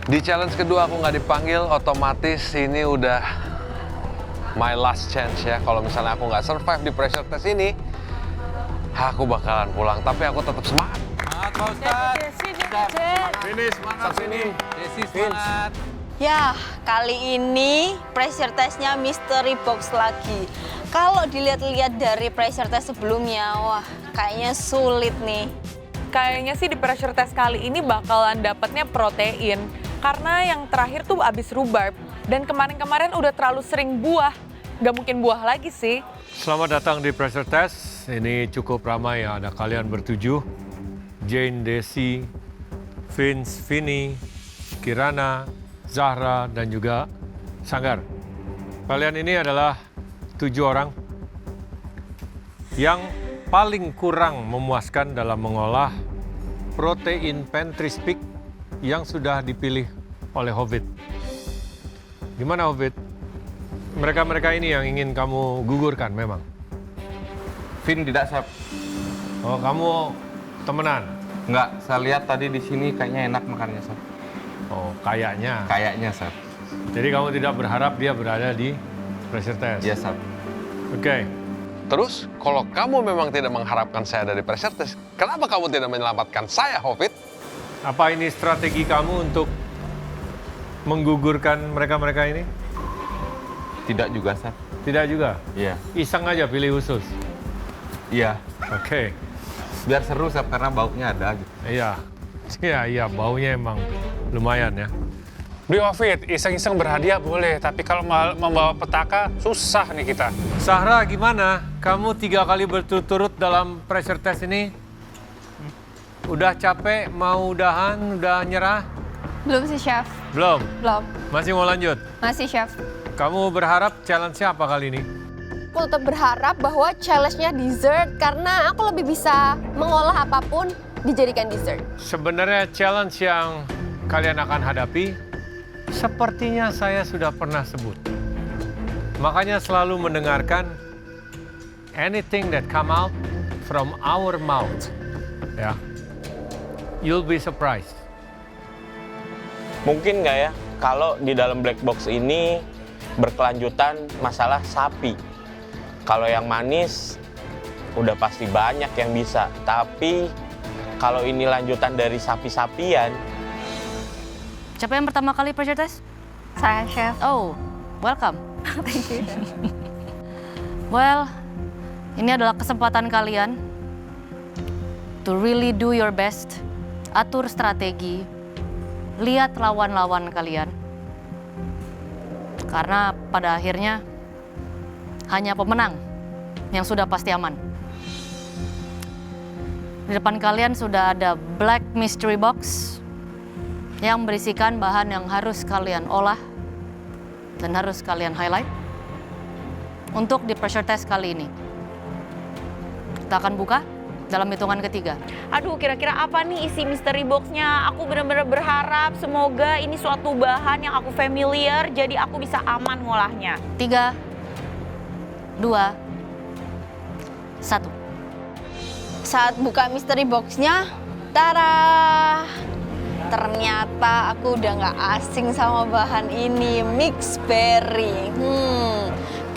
Di challenge kedua aku nggak dipanggil, otomatis ini udah my last chance ya. Kalau misalnya aku nggak survive di pressure test ini, aku bakalan pulang. Tapi aku tetap semangat. Semangat Pak Ustadz. Finish, semangat sini. Desi semangat. Ya, kali ini pressure testnya mystery box lagi. Kalau dilihat-lihat dari pressure test sebelumnya, wah kayaknya sulit nih. Kayaknya sih di pressure test kali ini bakalan dapatnya protein. Karena yang terakhir tuh abis rhubarb. Dan kemarin-kemarin udah terlalu sering buah. Gak mungkin buah lagi sih. Selamat datang di pressure test. Ini cukup ramai ya, ada kalian bertujuh. Jane, Desi, Vince, Vini, Kirana, Zahra, dan juga Sanggar. Kalian ini adalah 7 orang yang paling kurang memuaskan dalam mengolah protein pantry stick yang sudah dipilih oleh Hobbit. Gimana Hobbit? Mereka-mereka ini yang ingin kamu gugurkan memang? Vin tidak, Chef. Oh, kamu temenan? Enggak, saya lihat tadi di sini kayaknya enak makannya, Chef. Oh, kayaknya. Kayaknya, Chef. Jadi kamu tidak berharap dia berada di pressure test? Iya, Chef. Oke. Terus, kalau kamu memang tidak mengharapkan saya dari pressure test, kenapa kamu tidak menyelamatkan saya, Hobbit? Apa ini strategi kamu untuk menggugurkan mereka-mereka ini? Tidak juga, Chef. Tidak juga? Iya. Iseng aja pilih khusus? Iya. Oke. Biar seru, Chef, karena baunya ada gitu. Iya. Iya, baunya emang lumayan ya. Beli Hobbit, iseng-iseng berhadiah boleh, tapi kalau membawa petaka, susah nih kita. Zahra gimana? Kamu 3 kali berturut-turut dalam pressure test ini? Udah capek, mau udahan, udah nyerah? Belum sih, Chef. Belum? Belum. Masih mau lanjut? Masih, Chef. Kamu berharap challenge-nya apa kali ini? Aku tetap berharap bahwa challenge-nya dessert karena aku lebih bisa mengolah apapun dijadikan dessert. Sebenarnya challenge yang kalian akan hadapi, sepertinya saya sudah pernah sebut. Makanya selalu mendengarkan anything that come out from our mouth. Ya. You'll be surprised. Mungkin nggak ya kalau di dalam black box ini berkelanjutan masalah sapi. Kalau yang manis udah pasti banyak yang bisa, tapi kalau ini lanjutan dari sapi-sapian. Siapa yang pertama kali pressure test? Saya, Chef. Oh, welcome. Thank you, Chef. Well, ini adalah kesempatan kalian to really do your best. Atur strategi, lihat lawan-lawan kalian. Karena pada akhirnya hanya pemenang yang sudah pasti aman. Di depan kalian sudah ada black mystery box yang berisikan bahan yang harus kalian olah dan harus kalian highlight untuk di pressure test kali ini. Kita akan buka dalam hitungan ketiga. Aduh, kira-kira apa nih isi mystery box-nya? Aku benar-benar berharap semoga ini suatu bahan yang aku familiar, jadi aku bisa aman ngolahnya. 3, 2, 1. Saat buka mystery box-nya, tara! Ternyata aku udah nggak asing sama bahan ini, mixed berry.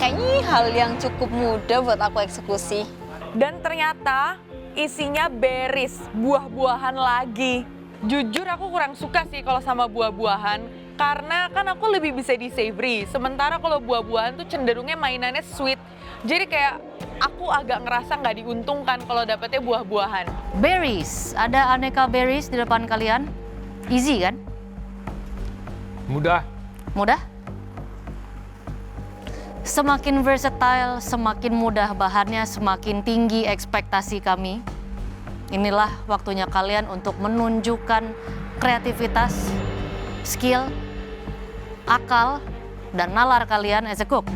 Kayaknya ini hal yang cukup mudah buat aku eksekusi. Dan ternyata isinya berries, buah-buahan lagi. Jujur aku kurang suka sih kalau sama buah-buahan, karena kan aku lebih bisa di savory. Sementara kalau buah-buahan tuh cenderungnya mainannya sweet. Jadi kayak aku agak ngerasa nggak diuntungkan kalau dapetnya buah-buahan. Berries, ada aneka berries di depan kalian. Easy kan? Mudah. Mudah? Semakin versatile, semakin mudah bahannya, semakin tinggi ekspektasi kami. Inilah waktunya kalian untuk menunjukkan kreativitas, skill, akal, dan nalar kalian as a cook.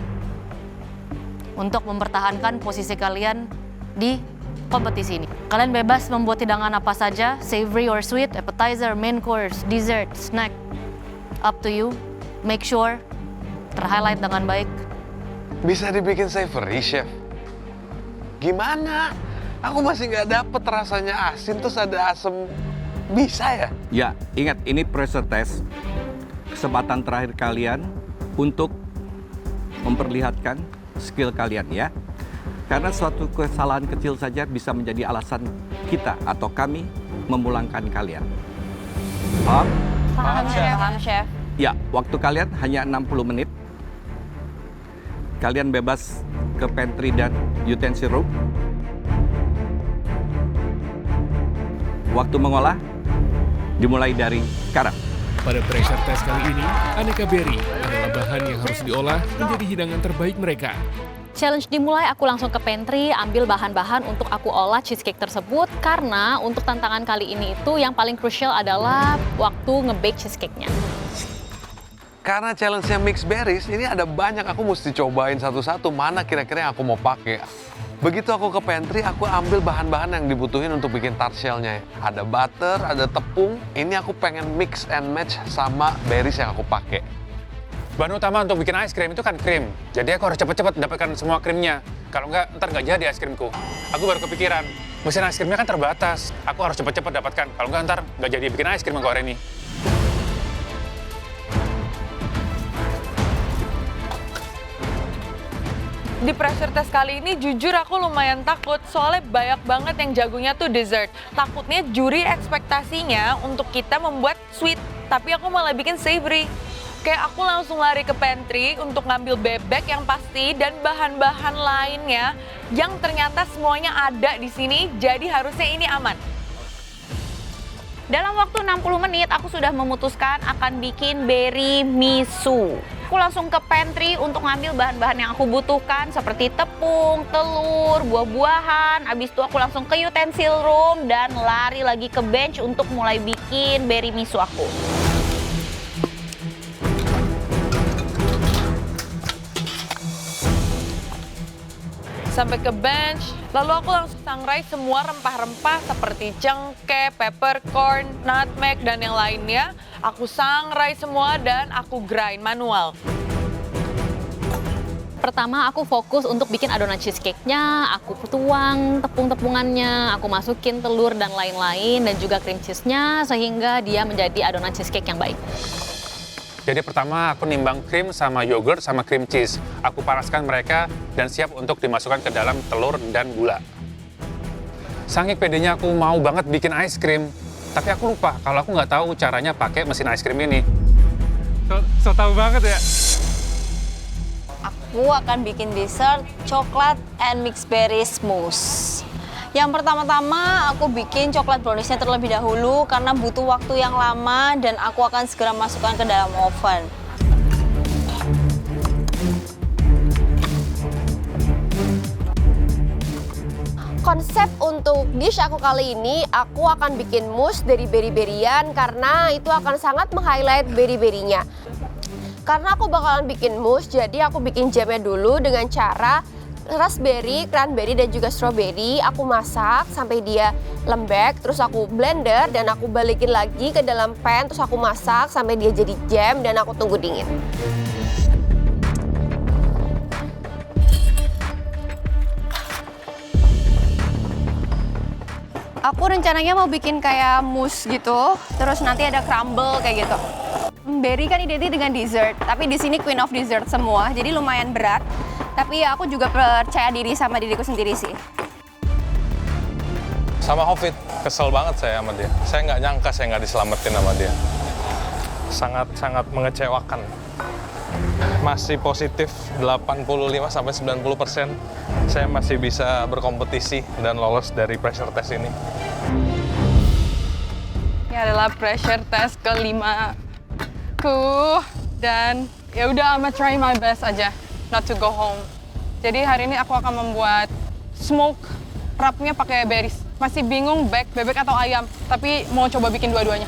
Untuk mempertahankan posisi kalian di kompetisi ini. Kalian bebas membuat hidangan apa saja, savory or sweet, appetizer, main course, dessert, snack. Up to you. Make sure terhighlight dengan baik. Bisa dibikin savory, Chef. Gimana? Aku masih nggak dapet rasanya asin, terus ada asam. Bisa ya? Ya, ingat ini pressure test. kesempatan terakhir kalian untuk memperlihatkan skill kalian ya. Karena suatu kesalahan kecil saja bisa menjadi alasan kita atau kami memulangkan kalian. Paham? Paham, Chef. Paham, Chef. Ya, waktu kalian hanya 60 menit. Kalian bebas ke pantry dan utensil room. Waktu mengolah dimulai dari sekarang. Pada pressure test kali ini, aneka berry adalah bahan yang harus diolah menjadi hidangan terbaik mereka. Challenge dimulai, aku langsung ke pantry, ambil bahan-bahan untuk aku olah cheesecake tersebut. Karena untuk tantangan kali ini itu yang paling crucial adalah waktu nge-bake cheesecake-nya. Karena challenge-nya mix berries, ini ada banyak aku mesti cobain satu-satu mana kira-kira yang aku mau pakai. Begitu aku ke pantry, aku ambil bahan-bahan yang dibutuhin untuk bikin tart shell-nya. Ada butter, ada tepung, ini aku pengen mix and match sama berries yang aku pakai. Bahan utama untuk bikin es krim itu kan krim. Jadi aku harus cepet-cepet dapatkan semua krimnya. Kalau nggak, ntar nggak jadi es krimku. Aku baru kepikiran, mesin es krimnya kan terbatas. Aku harus cepet-cepet dapatkan. Kalau nggak, ntar nggak jadi bikin es krim aku hari ini. Di pressure test kali ini jujur aku lumayan takut soalnya banyak banget yang jagonya tuh dessert. Takutnya juri ekspektasinya untuk kita membuat sweet, tapi aku malah bikin savory. Kayak aku langsung lari ke pantry untuk ngambil bebek yang pasti dan bahan-bahan lainnya yang ternyata semuanya ada di sini, jadi harusnya ini aman. Dalam waktu 60 menit, aku sudah memutuskan akan bikin berry miso. Aku langsung ke pantry untuk ngambil bahan-bahan yang aku butuhkan seperti tepung, telur, buah-buahan. Habis itu aku langsung ke utensil room dan lari lagi ke bench untuk mulai bikin berry miso aku. Sampai ke bench, lalu aku langsung sangrai semua rempah-rempah seperti cengkeh, peppercorn, nutmeg, dan yang lainnya. Aku sangrai semua dan aku grind manual. Pertama aku fokus untuk bikin adonan cheesecake-nya, aku tuang tepung-tepungannya, aku masukin telur dan lain-lain dan juga cream cheese-nya sehingga dia menjadi adonan cheesecake yang baik. Jadi pertama aku nimbang krim sama yogurt sama cream cheese. Aku panaskan mereka dan siap untuk dimasukkan ke dalam telur dan gula. Saking pedenya aku mau banget bikin es krim. Tapi aku lupa kalau aku nggak tahu caranya pakai mesin es krim ini. So tahu banget ya. Aku akan bikin dessert coklat and mixed berries mousse. Yang pertama-tama aku bikin coklat brownies-nya terlebih dahulu karena butuh waktu yang lama dan aku akan segera masukkan ke dalam oven. Konsep untuk dish aku kali ini, aku akan bikin mousse dari berry-berryan karena itu akan sangat meng-highlight berry-berrynya. Karena aku bakalan bikin mousse, jadi aku bikin jamnya dulu dengan cara raspberry, cranberry, dan juga strawberry. Aku masak sampai dia lembek, terus aku blender dan aku balikin lagi ke dalam pan, terus aku masak sampai dia jadi jam dan aku tunggu dingin. Aku rencananya mau bikin kayak mousse gitu, terus nanti ada crumble kayak gitu. Berry kan identik dengan dessert, tapi di sini queen of dessert semua, jadi lumayan berat. Tapi aku juga percaya diri sama diriku sendiri sih. Sama Hofit, kesel banget saya sama dia. Saya nggak nyangka saya nggak diselamatin sama dia. Sangat-sangat mengecewakan. Masih positif 85-90%. Saya masih bisa berkompetisi dan lolos dari pressure test ini. Ini adalah pressure test ke-5ku dan ya udah I'm try my best aja not to go home. Jadi hari ini aku akan membuat smoke wrap-nya pakai berries. Masih bingung bebek atau ayam, tapi mau coba bikin dua-duanya.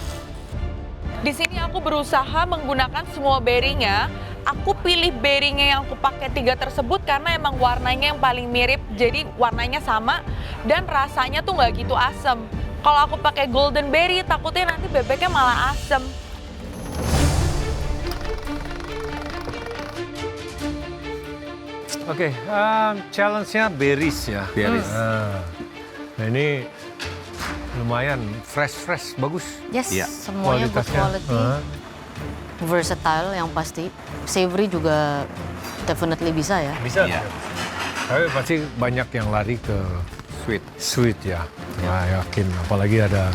Di sini aku berusaha menggunakan semua berry-nya. Aku pilih berry-nya yang aku pakai 3 tersebut karena emang warnanya yang paling mirip, jadi warnanya sama dan rasanya tuh nggak gitu asem. Kalau aku pakai golden berry, takutnya nanti bebeknya malah asem. Oke, challenge-nya berries ya. Berries. Nah ini lumayan fresh, bagus. Yes, Iya. semuanya good quality. versatile yang pasti. Savory juga definitely bisa ya. Bisa. Tapi pasti banyak yang lari ke sweet ya. Nah, yakin. Apalagi ada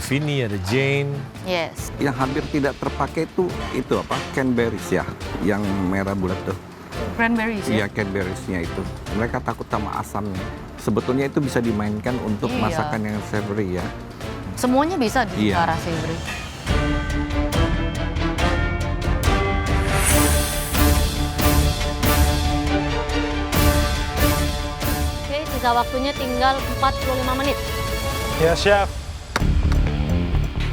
Vinny, ada Jane. Yes. Yang hampir tidak terpakai itu apa? Cranberries ya, yang merah bulat tuh. Cranberries ya? Iya, cranberries-nya itu. Mereka takut sama asamnya. Sebetulnya itu bisa dimainkan untuk Iya. masakan yang savory ya. Semuanya bisa di Iya. arah savory. Oke, sisa waktunya tinggal 45 menit. Ya, Chef.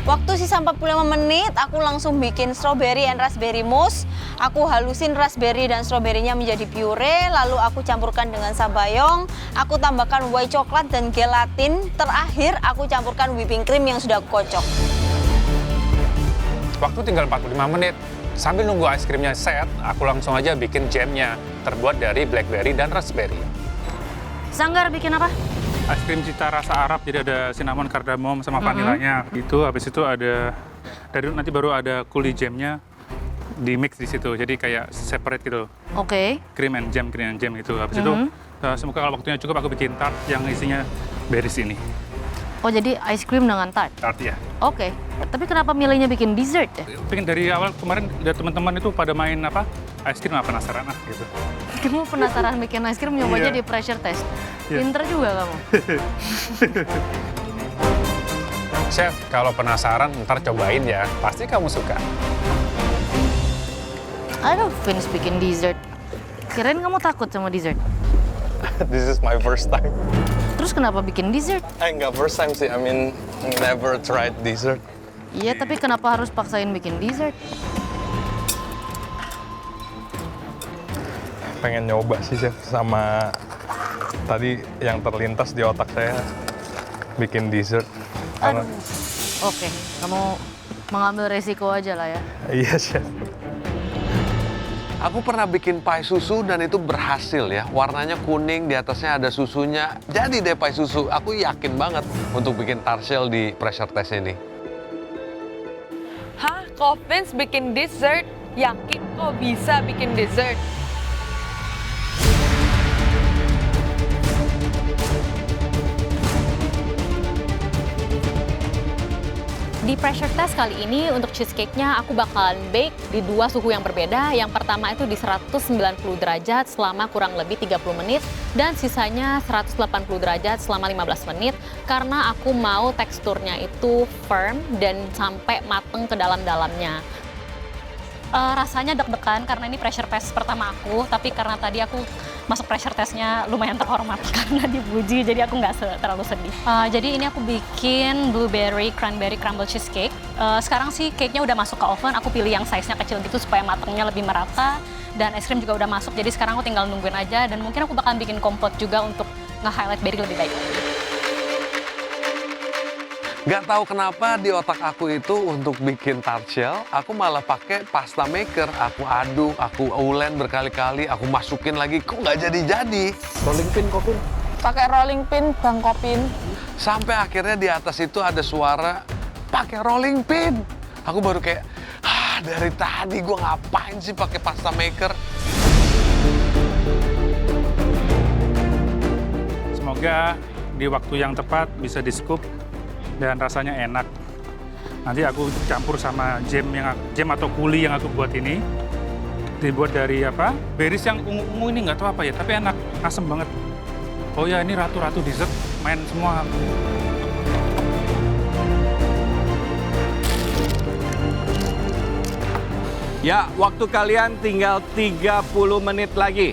Waktu sisa 45 menit, aku langsung bikin strawberry and raspberry mousse. Aku halusin raspberry dan stroberinya menjadi puree, lalu aku campurkan dengan sabayong. Aku tambahkan white coklat dan gelatin. Terakhir, aku campurkan whipping cream yang sudah aku kocok. Waktu tinggal 45 menit. Sambil nunggu es krimnya set, aku langsung aja bikin jamnya, terbuat dari blackberry dan raspberry. Sanggar bikin apa? Es krim cita rasa Arab, jadi ada cinnamon, kardamom, sama vanilanya. Itu habis itu ada nanti baru ada kuli jamnya di mix di situ. Jadi kayak separate gitu. Oke. Cream and jam itu. Habis itu semoga kalau waktunya cukup aku bikin tart yang isinya berries ini. Oh, jadi ice cream dengan tart? Tart ya. Oke. Tapi kenapa milihnya bikin dessert ya? Pengen dari awal kemarin lihat teman-teman itu pada main apa? Es krim, penasaran gitu. Kamu penasaran bikin ice cream, nyobanya Iya. di pressure test. Iya. Pinter juga kamu. Chef, kalau penasaran ntar cobain ya. Pasti kamu suka. Aduh, Vince bikin dessert. Kirain kamu takut sama dessert. This is my first time. Terus kenapa bikin dessert? Enggak first time sih, I mean never tried dessert. Iya, tapi kenapa harus paksain bikin dessert? Pengen nyoba sih, Chef, sama tadi yang terlintas di otak saya bikin dessert. Karena, Oke, kamu mengambil resiko aja lah ya. iya, Chef. Aku pernah bikin pie susu dan itu berhasil ya. Warnanya kuning, di atasnya ada susunya. Jadi deh pie susu. Aku yakin banget untuk bikin tart shell di pressure test ini. Hah? Kok Vince bikin dessert? Yakin kok bisa bikin dessert? Di pressure test kali ini untuk cheesecake-nya aku bakalan bake di dua suhu yang berbeda. Yang pertama itu di 190 derajat selama kurang lebih 30 menit dan sisanya 180 derajat selama 15 menit karena aku mau teksturnya itu firm dan sampai mateng ke dalam-dalamnya. Rasanya deg-degan karena ini pressure test pertama aku, tapi karena tadi aku masuk pressure testnya lumayan terhormat karena dipuji, jadi aku nggak terlalu sedih. Jadi ini aku bikin blueberry cranberry crumble cheesecake. Sekarang sih cake-nya udah masuk ke oven, aku pilih yang size-nya kecil gitu supaya matangnya lebih merata, dan es krim juga udah masuk, jadi sekarang aku tinggal nungguin aja, dan mungkin aku bakalan bikin kompot juga untuk nge-highlight berry lebih baik. Gak tahu kenapa di otak aku itu untuk bikin tart shell, aku malah pakai pasta maker. Aku aduk, aku ulen berkali-kali, aku masukin lagi, kok nggak jadi-jadi. Rolling pin, Kopin. Pakai rolling pin, Bang Kopin. Sampai akhirnya di atas itu ada suara, pakai rolling pin. Aku baru kayak, dari tadi gue ngapain sih pakai pasta maker? Semoga di waktu yang tepat bisa di-scoop dan rasanya enak. Nanti aku campur sama jam atau kuli yang aku buat ini. Dibuat dari apa? Berries yang ungu-ungu ini nggak tahu apa ya, tapi enak, asem banget. Oh ya, ini ratu-ratu dessert, main semua. Ya, waktu kalian tinggal 30 menit lagi.